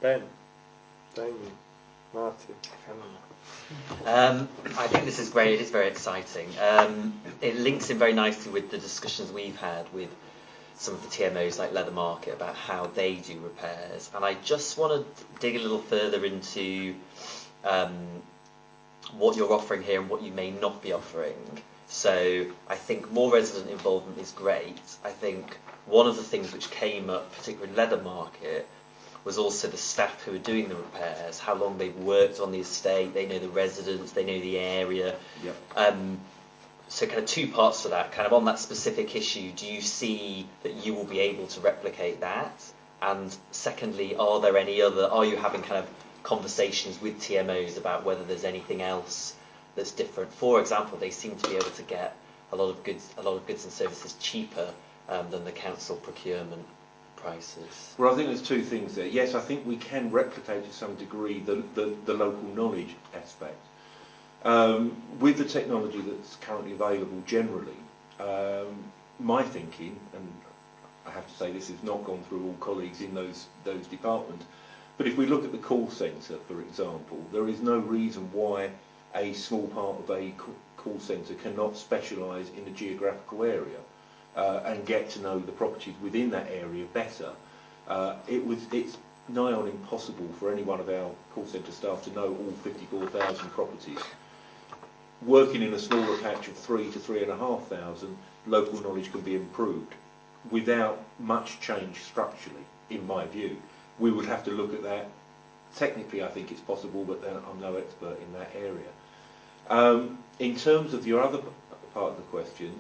Ben, Damien, Martin. I think this is great. It is very exciting. It links in very nicely with the discussions we've had with some of the TMOs like Leather Market about how they do repairs. And I just want to dig a little further into what you're offering here and what you may not be offering. So I think more resident involvement is great. I think one of the things which came up, particularly in Leather Market, was also the staff who are doing the repairs, how long they've worked on the estate, they know the residents, they know the area. Yep. So kind of two parts to that, kind of on that specific issue, do you see that you will be able to replicate that? And secondly, are you having kind of conversations with TMOs about whether there's anything else that's different? For example, they seem to be able to get a lot of goods and services cheaper than the council procurement prices. Well, I think there's two things there. Yes, I think we can replicate to some degree the local knowledge aspect. With the technology that's currently available generally, my thinking, and I have to say this has not gone through all colleagues in those departments, but if we look at the call centre, for example, there is no reason why a small part of a call centre cannot specialise in a geographical area and get to know the properties within that area better. It's nigh on impossible for any one of our call centre staff to know all 54,000 properties. Working in a smaller patch of 3,000 to 3,500, local knowledge can be improved without much change structurally, in my view. We would have to look at that. Technically, I think it's possible, but then I'm no expert in that area. In terms of your other part of the question,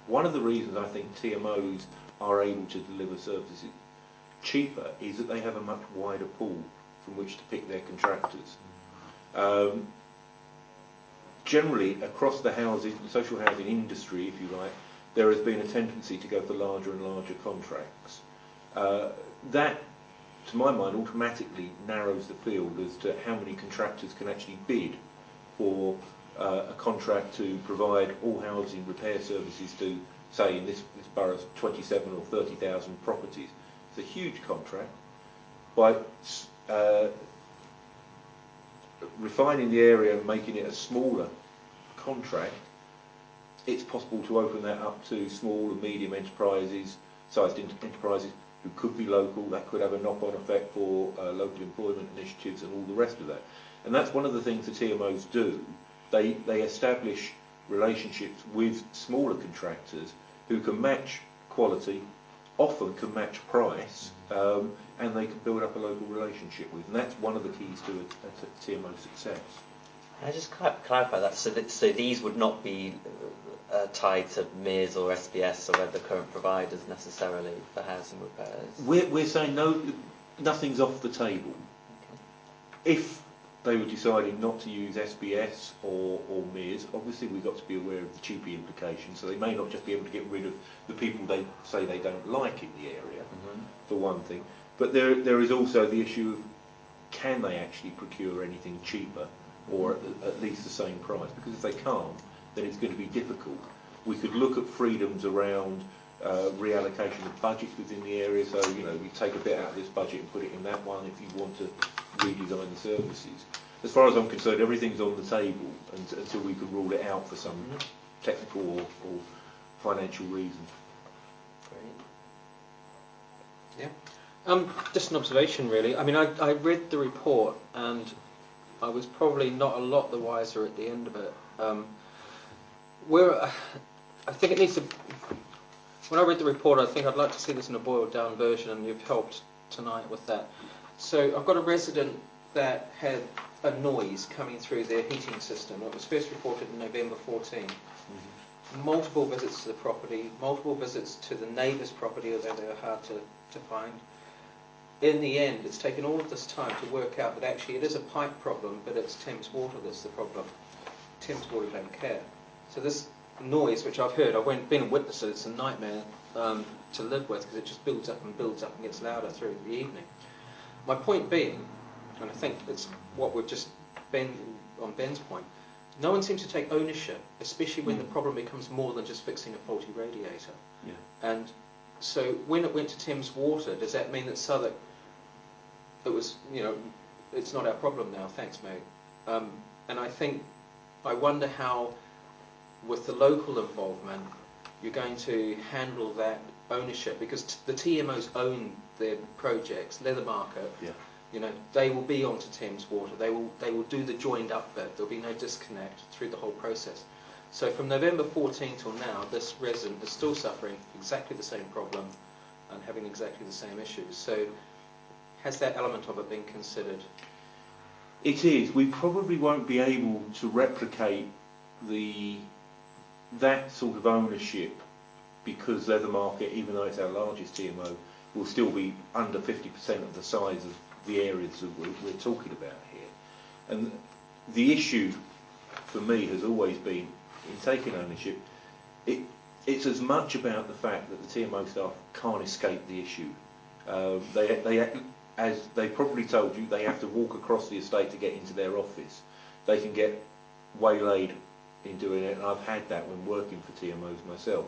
one of the reasons I think TMOs are able to deliver services cheaper is that they have a much wider pool from which to pick their contractors. Generally, across the social housing industry, if you like, there has been a tendency to go for larger and larger contracts. That, to my mind, automatically narrows the field as to how many contractors can actually bid for a contract to provide all housing repair services to, say, in this borough's 27 or 30,000 properties. It's a huge contract. By refining the area and making it a smaller contract, it's possible to open that up to small and medium sized enterprises who could be local. That could have a knock-on effect for local employment initiatives and all the rest of that. And that's one of the things the TMOs do. They establish relationships with smaller contractors who can match quality, often can match price, and they can build up a local relationship with. And that's one of the keys to a TMO success. Can I just clarify that? So these would not be tied to MERS or SBS or other current providers necessarily for housing repairs? We're saying no, nothing's off the table. Okay. If they were deciding not to use SBS or MERS, obviously we've got to be aware of the TUPE implications, so they may not just be able to get rid of the people they say they don't like in the area, for one thing. But there is also the issue of, can they actually procure anything cheaper or at least the same price? Because if they can't, then it's going to be difficult. We could look at freedoms around reallocation of budgets within the area, so we take a bit out of this budget and put it in that one if you want to redesign the services. As far as I'm concerned, everything's on the table until we can rule it out for some technical or financial reason. Great. Yeah. Just an observation, really. I mean, I read the report and I was probably not a lot the wiser at the end of it. I think it needs to. When I read the report, I think I'd like to see this in a boiled down version, and you've helped tonight with that. So I've got a resident that had a noise coming through their heating system. It was first reported in November 14. Multiple visits to the property, multiple visits to the neighbour's property, although they were hard to find. In the end, it's taken all of this time to work out that actually it is a pipe problem, but it's Thames Water that's the problem. Thames Water don't care. So this noise, which I've heard, I've been a witness of it, it's a nightmare to live with because it just builds up and gets louder through the evening. My point being, and I think it's what we've just been on Ben's point, no one seems to take ownership, especially when the problem becomes more than just fixing a faulty radiator. Yeah. And so when it went to Thames Water, does that mean that Southwark it was, it's not our problem now. Thanks, mate. And I wonder how, with the local involvement, you're going to handle that ownership, because the TMOs own their projects. Leather Market, they will be onto Thames Water. They will do the joined up bit. There'll be no disconnect through the whole process. So from November 14 till now, this resident is still suffering exactly the same problem and having exactly the same issues. So has that element of it been considered? It is. We probably won't be able to replicate that sort of ownership, because Leather Market, even though it's our largest TMO, will still be under 50% of the size of the areas that we're talking about here. And the issue for me has always been, in taking ownership, it's as much about the fact that the TMO staff can't escape the issue. As they probably told you, they have to walk across the estate to get into their office. They can get waylaid in doing it, and I've had that when working for TMOs myself.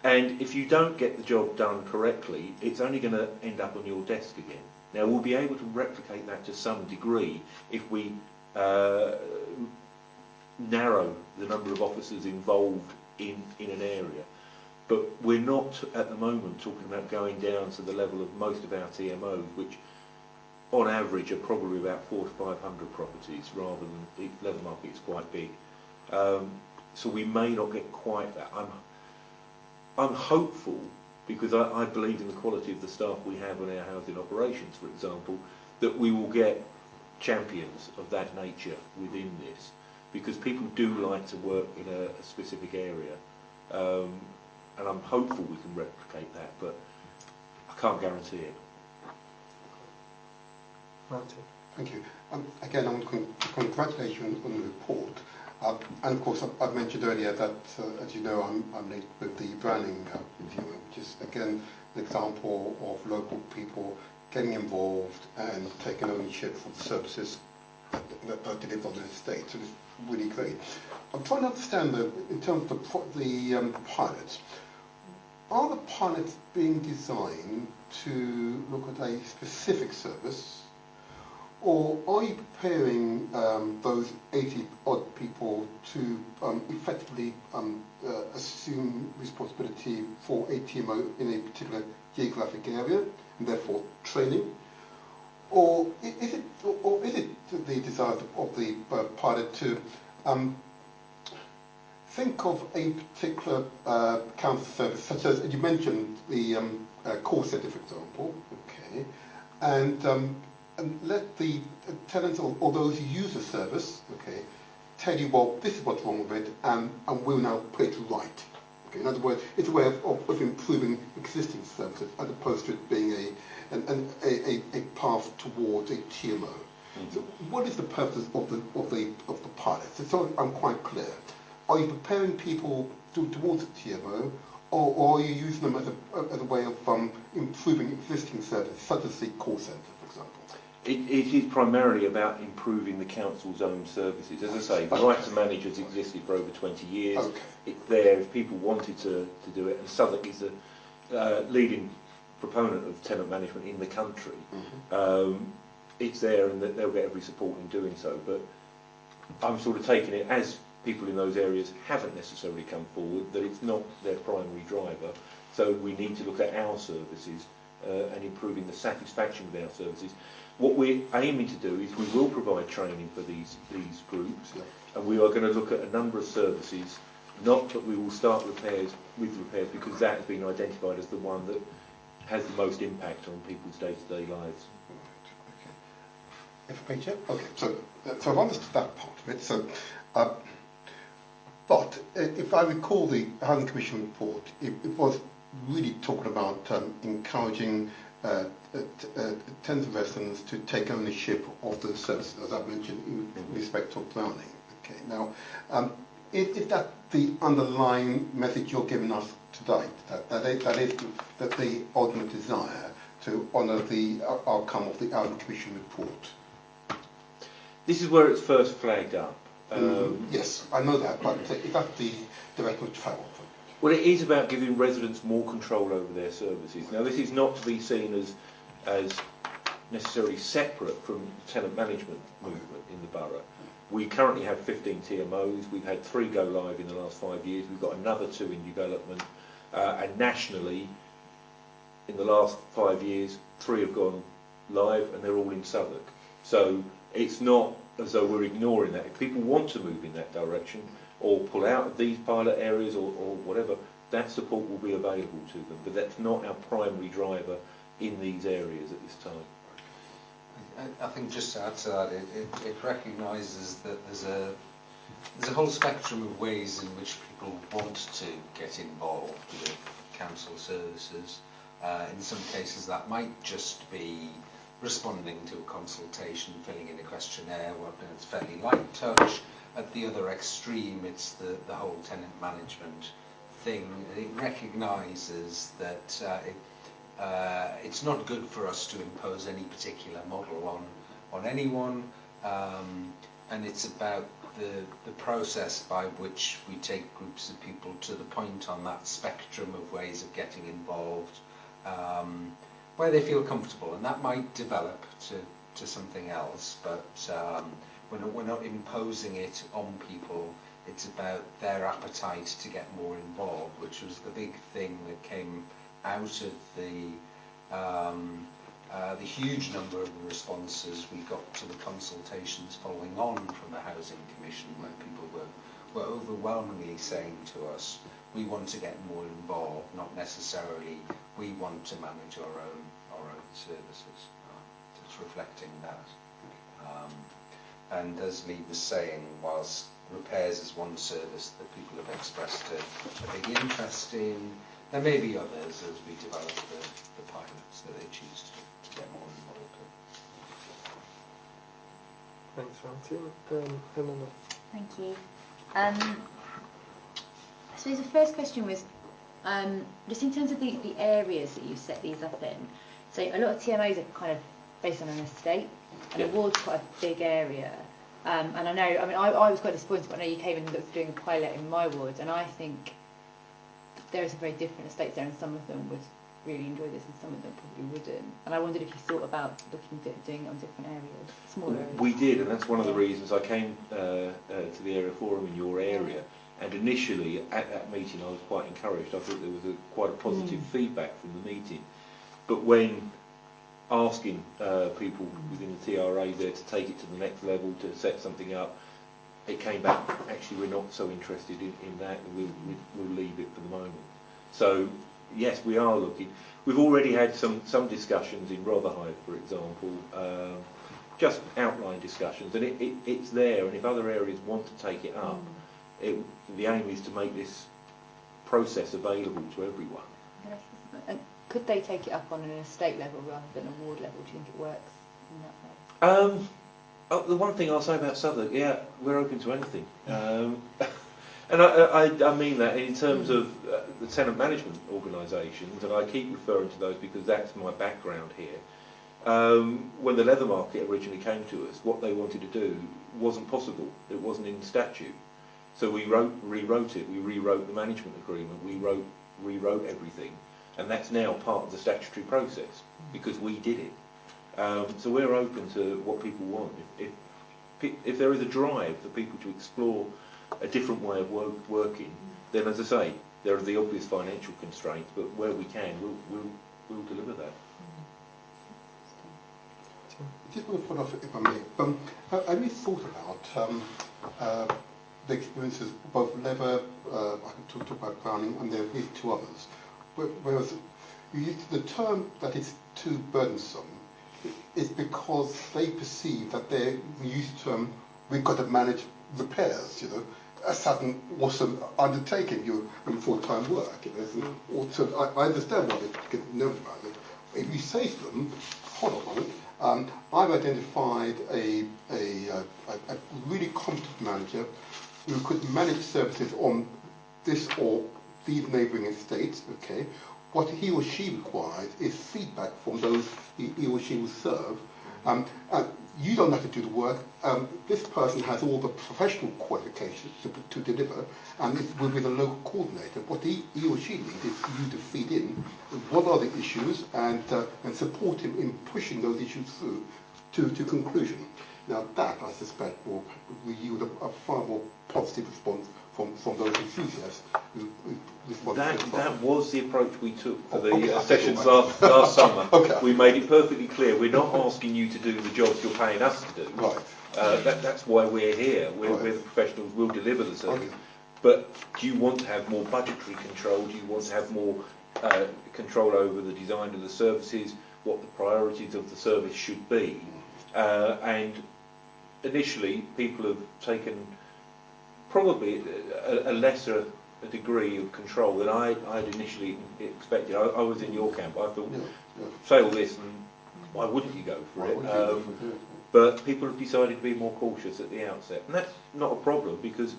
And if you don't get the job done correctly, it's only going to end up on your desk again. Now, we'll be able to replicate that to some degree if we narrow the number of officers involved in an area. But we're not at the moment talking about going down to the level of most of our TMOs, which on average are probably about 400 to 500 properties, rather than Leather Market is quite big. So we may not get quite that. I'm hopeful, because I believe in the quality of the staff we have on our housing operations, for example, that we will get champions of that nature within this, because people do like to work in a specific area, and I'm hopeful we can replicate that, but I can't guarantee it. Martin. Thank you. Again, I want to congratulate you on the report. And of course, I've mentioned earlier that, as you know, I'm linked with the Browning Review, which is, again, an example of local people getting involved and taking ownership of the services that are delivered on the estate. So it's really great. I'm trying to understand, though, in terms of the pilots, are the pilots being designed to look at a specific service, or are you preparing those 80-odd people to effectively assume responsibility for a TMO in a particular geographic area, and therefore training? Or is it the desire of the pilot to think of a particular council service, such as you mentioned the call centre, for example, okay, and let the tenants or those who use the service, okay, tell you, well, this is what's wrong with it, and we'll now put it right. Okay, in other words, it's a way of improving existing services, as opposed to it being a path towards a TMO. Mm-hmm. So, what is the purpose of the pilot? So I'm quite clear. Are you preparing people towards a TMO, or are you using them as a way of improving existing services, such as the call centre, for example? It is primarily about improving the council's own services. As I say, the right to manage has existed for over 20 years. Okay. It's there if people wanted to do it, and Southwark is the leading proponent of tenant management in the country. Mm-hmm. It's there, and they'll get every support in doing so. But I'm sort of taking it, as people in those areas haven't necessarily come forward, that it's not their primary driver. So we need to look at our services and improving the satisfaction with our services. What we're aiming to do is we will provide training for these groups, yeah, and we are going to look at a number of services. Not that we will start repairs because that has been identified as the one that has the most impact on people's day-to-day lives. Right. Okay. Okay. So I've understood that part of it. So, but if I recall the Housing Commission report, it was really talking about encouraging tenants and residents to take ownership of the services, as I mentioned in respect of Browning. Okay. Now, is that the underlying message you're giving us today? That is the ultimate desire to honour the outcome of the Housing Commission report? This is where it's first flagged up. Yes, I know that, but is that the direction of travel? Well, it is about giving residents more control over their services. Now, this is not to be seen as necessarily separate from the tenant management movement in the borough. We currently have 15 TMOs. We've had 3 go live in the last 5 years. We've got another 2 in development. And nationally, in the last 5 years, 3 have gone live, and they're all in Southwark. So it's not as though we're ignoring that. If people want to move in that direction or pull out of these pilot areas or whatever, that support will be available to them. But that's not our primary driver in these areas at this time. I think just to add to that, it recognises that there's a whole spectrum of ways in which people want to get involved with council services. In some cases that might just be responding to a consultation, filling in a questionnaire, it's fairly light touch. At the other extreme, it's the whole tenant management thing. It recognises that it's not good for us to impose any particular model on anyone, and it's about the process by which we take groups of people to the point on that spectrum of ways of getting involved where they feel comfortable, and that might develop to something else, but we're not imposing it on people. It's about their appetite to get more involved, which was the big thing that came out of the huge number of responses we got to the consultations following on from the Housing Commission, where people were overwhelmingly saying to us, we want to get more involved, not necessarily we want to manage our own services. It's reflecting that. And as Lee was saying, whilst repairs is one service that people have expressed a big interest in, there may be others as we develop the pilots that they choose to get more involved in. Thanks, Martin. Helena. Thank you. I suppose the first question was just in terms of the areas that you set these up in. So a lot of TMOs are kind of based on an estate, and a ward's quite a big area. And I know, I was quite disappointed, but I know you came and looked doing a pilot in my ward, and I think there are some very different estates there, and some of them would really enjoy this, and some of them probably wouldn't. And I wondered if you thought about looking at doing it on different areas, smaller areas. We did, and that's one of the reasons I came to the area forum in your area. And initially, at that meeting, I was quite encouraged. I thought there was quite a positive feedback from the meeting. But when asking people within the TRA there to take it to the next level, to set something up, it came back, actually we're not so interested in that, and we'll leave it for the moment. So yes, we are looking. We've already had some discussions in Rotherhithe, for example, just outline discussions, and it's there, and if other areas want to take it up, the aim is to make this process available to everyone. And could they take it up on an estate level rather than a ward level? Do you think it works in that way? The one thing I'll say about Southwark, yeah, we're open to anything. And I mean that in terms of the tenant management organisations, and I keep referring to those because that's my background here. When the leather market originally came to us, what they wanted to do wasn't possible. It wasn't in statute. So we rewrote it. We rewrote the management agreement. We rewrote everything, and that's now part of the statutory process because we did it. So we're open to what people want. If there is a drive for people to explore a different way of working, then, as I say, there are the obvious financial constraints, but where we can, we'll deliver that. Just want to follow up, if I may. Have you thought about the experiences of both leather, I can talk about Browning, and there are these 2 others, whereas you use the term that is too burdensome is because they perceive that they're used to we've got to manage repairs, a sudden awesome undertaking, you're in full-time work, so I understand why they get nervous about it. If you say to them, hold on a moment, I've identified a really competent manager who could manage services on this or these neighbouring estates, okay. What he or she requires is feedback from those he or she will serve. you don't have to do the work. This person has all the professional qualifications to deliver, and it will be the local coordinator. What he or she needs is for you to feed in what are the issues and support him in pushing those issues through to conclusion. Now that, I suspect, will yield a far more positive response from those enthusiasts who respond. That was the approach we took for the Okay. sessions last summer. Okay. We made it perfectly clear we're not asking you to do the jobs you're paying us to do. Right. That's why we're here. We're Right. the professionals. We'll deliver the service. Okay. But do you want to have more budgetary control? Do you want to have more control over the design of the services? What the priorities of the service should be? And initially, people have taken probably a lesser degree of control than I'd initially expected. I was in your camp. I thought, say all this, and why wouldn't you go for it? But people have decided to be more cautious at the outset, and that's not a problem, because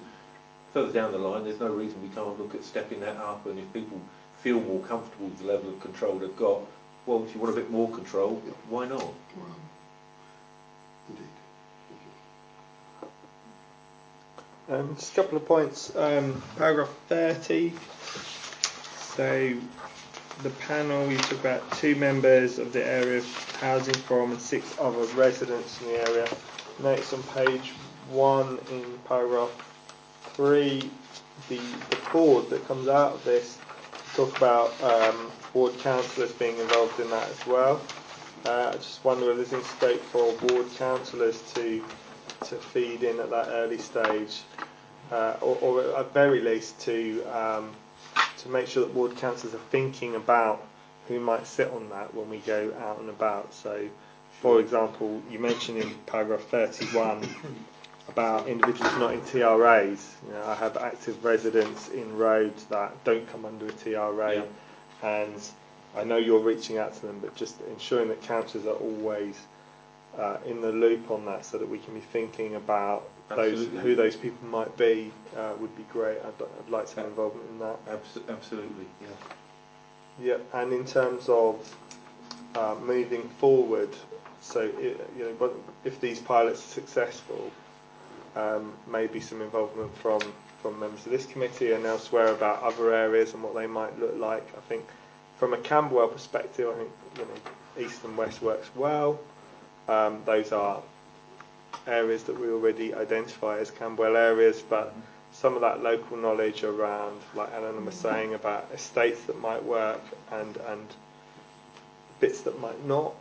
further down the line, there's no reason we can't look at stepping that up. And if people feel more comfortable with the level of control they've got, well, if you want a bit more control, why not? Indeed. Just a couple of points. Paragraph 30. So the panel, you talk about 2 members of the area housing forum and 6 other residents in the area. Notice on page 1 in paragraph 3, the board that comes out of this, talk about ward councillors being involved in that as well. I just wonder if there's any scope for ward councillors to feed in at that early stage, or at very least to make sure that ward councillors are thinking about who might sit on that when we go out and about. So, for example, you mentioned in paragraph 31 about individuals not in TRAs. You know, I have active residents in roads that don't come under a TRA, and I know you're reaching out to them, but just ensuring that councillors are always in the loop on that, so that we can be thinking about who those people might be, would be great. I'd like some involvement in that. Absolutely, yeah. Yeah, and in terms of moving forward, so if these pilots are successful, maybe some involvement from members of this committee and elsewhere about other areas and what they might look like. I think from a Camberwell perspective, I think East and West works well. Those are areas that we already identify as Camberwell areas, but some of that local knowledge around, like Eleanor was saying, about estates that might work and bits that might not.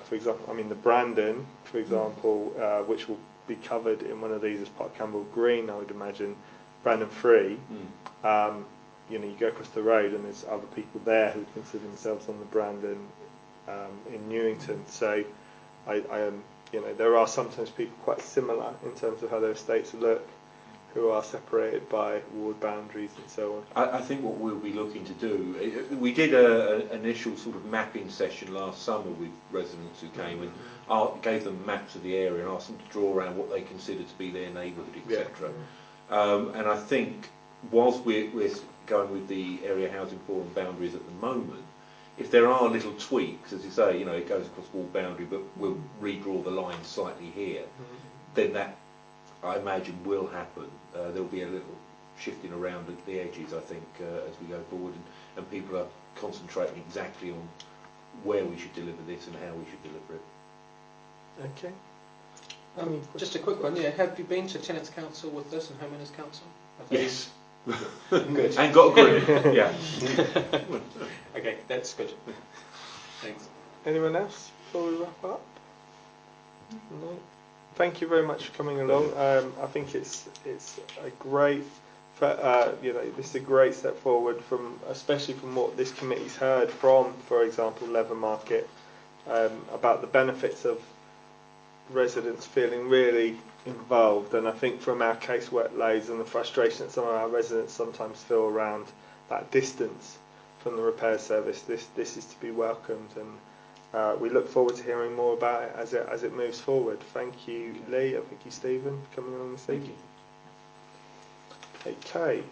For example, I mean the Brandon, for example, which will be covered in one of these as part of Camberwell Green, I would imagine. Brandon 3. You go across the road and there's other people there who consider themselves on the Brandon in Newington. So there are sometimes people quite similar in terms of how their estates look, who are separated by ward boundaries and so on. I think what we'll be looking to do, we did an initial sort of mapping session last summer with residents who came and gave them maps of the area and asked them to draw around what they consider to be their neighbourhood, etc. And I think whilst we're going with the area housing forum boundaries at the moment, if there are little tweaks, as you say, it goes across ward boundary, but we'll redraw the line slightly here, then that, I imagine, will happen. There'll be a little shifting around at the edges, I think, as we go forward, and people are concentrating exactly on where we should deliver this and how we should deliver it. Okay. Just a quick one. Have you been to Tenants Council with this and Homeowners Council? Yes. Good. And got a group. Yeah. Okay, that's good. Thanks. Anyone else before we wrap up? No. Thank you very much for coming along. I think it's a great, this is a great step forward especially from what this committee's heard from, for example, Leather Market, about the benefits of residents feeling really involved. And I think from our casework loads and the frustration that some of our residents sometimes feel around that distance from the repair service, this is to be welcomed, and we look forward to hearing more about it as it moves forward. Thank you, Lee. Thank you, Stephen, for coming along this evening. Okay.